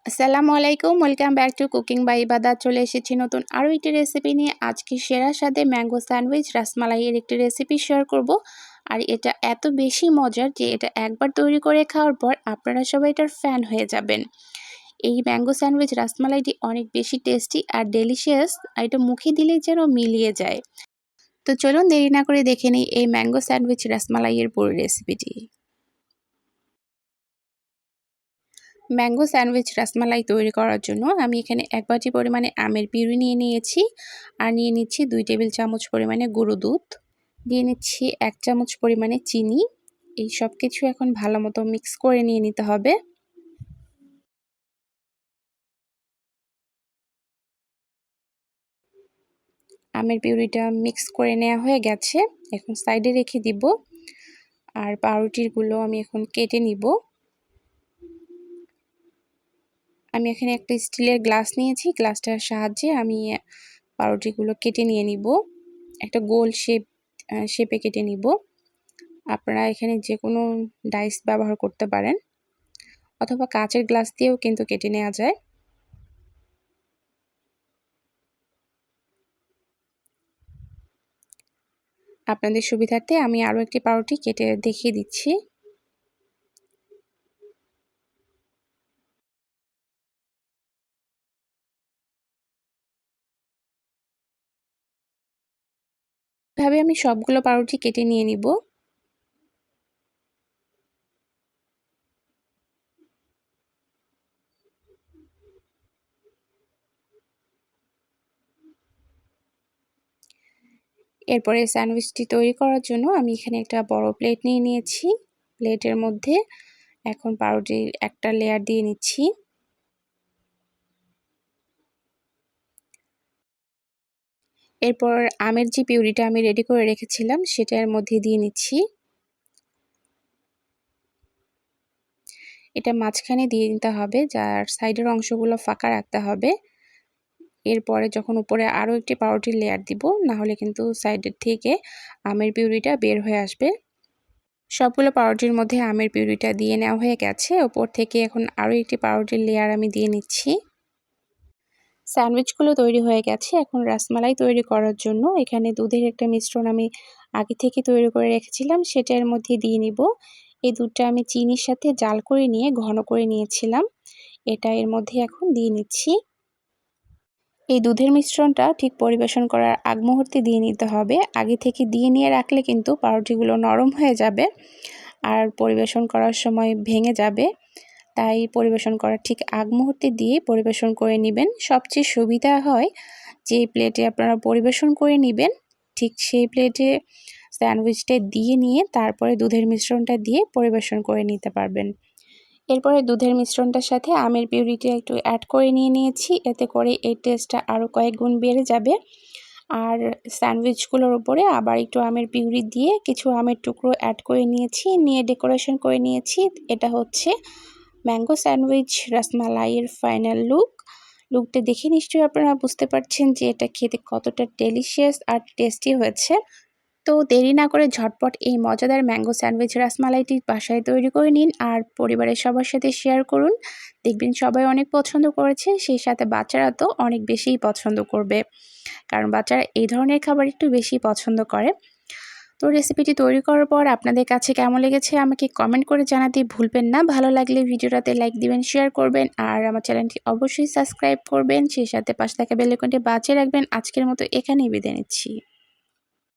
আসসালামু আলাইকুম, welcome back to cooking by Ibadat. চলে এসেছি নতুন আরও একটি রেসিপি নিয়ে। আজকে সেরা স্বাদে ম্যাঙ্গো স্যান্ডউইচ রাসমালাইয়ের একটি রেসিপি শেয়ার করব। আর এটা এত বেশি মজার যে এটা একবার তৈরি করে খাওয়ার পর আপনারা সবাই এটার ফ্যান হয়ে যাবেন। এই ম্যাঙ্গো স্যান্ডউইচ রাসমালাইটি অনেক বেশি টেস্টি আর ডেলিশিয়াস, আর এটা মুখে দিলেই যেন মিলিয়ে যায়। তো চলুন দেরি না করে দেখে নিই এই ম্যাঙ্গো স্যান্ডউইচ রাসমালাইয়ের পুরো রেসিপিটি। ম্যাঙ্গো স্যান্ডউইচ রাসমালাই তৈরি করার জন্য আমি এখানে 1 বাটি পরিমাণে আমের পিউরি নিয়ে নিয়েছি। আর নিয়ে নিচ্ছি 2 টেবিল চামচ পরিমাণে গুঁড়ো দুধ, দিয়ে নিচ্ছি 1 চামচ পরিমাণে চিনি। এই সব কিছু এখন ভালো মতো মিক্স করে নিয়ে নিতে হবে। আমের পিউরিটা মিক্স করে নেওয়া হয়ে গেছে, এখন সাইডে রেখে দিব। আর পাউরুটিগুলো আমি এখন কেটে নিব। আমি এখানে একটা স্টিলের গ্লাস নিয়েছি, গ্লাসটার সাহায্যে আমি পাউরুটিগুলো কেটে নিয়ে নিব। একটা গোল শেপে কেটে নিব। আপনারা এখানে যে কোনো ডাইস ব্যবহার করতে পারেন, অথবা কাচের গ্লাস দিয়েও কিন্তু কেটে নেওয়া যায়। আপনাদের সুবিধার্থে আমি আরও একটি পাউরুটি কেটে দেখিয়ে দিচ্ছি। এভাবে আমি সবগুলো পাউরুটি কেটে নিয়ে নিব। এরপরে স্যান্ডউইচটি তৈরি করার জন্য আমি এখানে একটা বড় প্লেট নিয়ে নিয়েছি। প্লেটের মধ্যে এখন পাউরুটির একটা লেয়ার দিয়ে নিচ্ছি। এরপর আমের যে পিউরিটা আমি রেডি করে রেখেছিলাম সেটার মধ্যে দিয়ে নিচ্ছি। এটা মাঝখানে দিয়ে দিতে হবে, যার সাইডের অংশগুলো ফাঁকা রাখতে হবে। এরপরে যখন উপরে আরও একটি পাউরুটির লেয়ার দিব, না হলে কিন্তু সাইডের থেকে আমের পিউরিটা বের হয়ে আসবে। সবগুলো পাউরুটির মধ্যে আমের পিউরিটা দিয়ে নেওয়া হয়ে গেছে। ওপর থেকে এখন আরও একটি পাউরুটির লেয়ার আমি দিয়ে নিচ্ছি। স্যান্ডউইচগুলো তৈরি হয়ে গেছে। এখন রাসমালাই তৈরি করার জন্য এখানে দুধের একটা মিশ্রণ আমি আগে থেকে তৈরি করে রেখেছিলাম, সেটা এর মধ্যে দিয়ে নিব। এই দুধটা আমি চিনির সাথে জাল করে নিয়ে ঘন করে নিয়েছিলাম, এটা এর মধ্যে এখন দিয়ে নিচ্ছি। এই দুধের মিশ্রণটা ঠিক পরিবেশন করার আগ মুহূর্তে দিয়ে নিতে হবে। আগে থেকে দিয়ে নিয়ে রাখলে কিন্তু পাউরুটিগুলো নরম হয়ে যাবে আর পরিবেশন করার সময় ভেঙে যাবে। তাই পরিবেশন করার ঠিক আগ মুহূর্তে দিয়ে পরিবেশন করে নেবেন। সবচেয়ে সুবিধা হয় যে প্লেটে আপনারা পরিবেশন করে নেবেন, ঠিক সেই প্লেটে স্যান্ডউইচটা দিয়ে নিয়ে তারপরে দুধের মিশ্রণটা দিয়ে পরিবেশন করে নিতে পারবেন। এরপরে দুধের মিশ্রণটার সাথে আমের পিউরিটা একটু অ্যাড করে নিয়েছি, এতে করে এই টেস্টটা আরও কয়েক গুণ বেড়ে যাবে। আর স্যান্ডউইচগুলোর উপরে আবার একটু আমের পিউরি দিয়ে কিছু আমের টুকরো অ্যাড করে নিয়ে ডেকোরেশন করে নিয়েছি। এটা হচ্ছে ম্যাঙ্গো স্যান্ডউইচ রাসমালাইয়ের ফাইনাল লুকটা দেখে নিশ্চয়ই আপনারা বুঝতে পারছেন যে এটা খেতে কতটা ডেলিশিয়াস আর টেস্টি হয়েছে। তো দেরি না করে ঝটপট এই মজাদার ম্যাঙ্গো স্যান্ডউইচ রাসমালাইটি বাসায় তৈরি করে নিন আর পরিবারের সবার সাথে শেয়ার করুন। দেখবেন সবাই অনেক পছন্দ করেছে, সেই সাথে বাচ্চারা তো অনেক বেশিই পছন্দ করবে, কারণ বাচ্চারা এই ধরনের খাবার একটু বেশি পছন্দ করে। তো রেসিপিটি তৈরি করার পর আপনাদের কাছে কেমন লেগেছে আমাকে কমেন্ট করে জানাতে ভুলবেন না। ভালো লাগলে ভিডিওটাতে লাইক দিবেন, শেয়ার করবেন আর আমার চ্যানেলটি অবশ্যই সাবস্ক্রাইব করবেন। সেই সাথে পাশে থাকা বেল আইকনটি বাজিয়ে রাখবেন। আজকের মতো এখানেই বিদায় নিচ্ছি।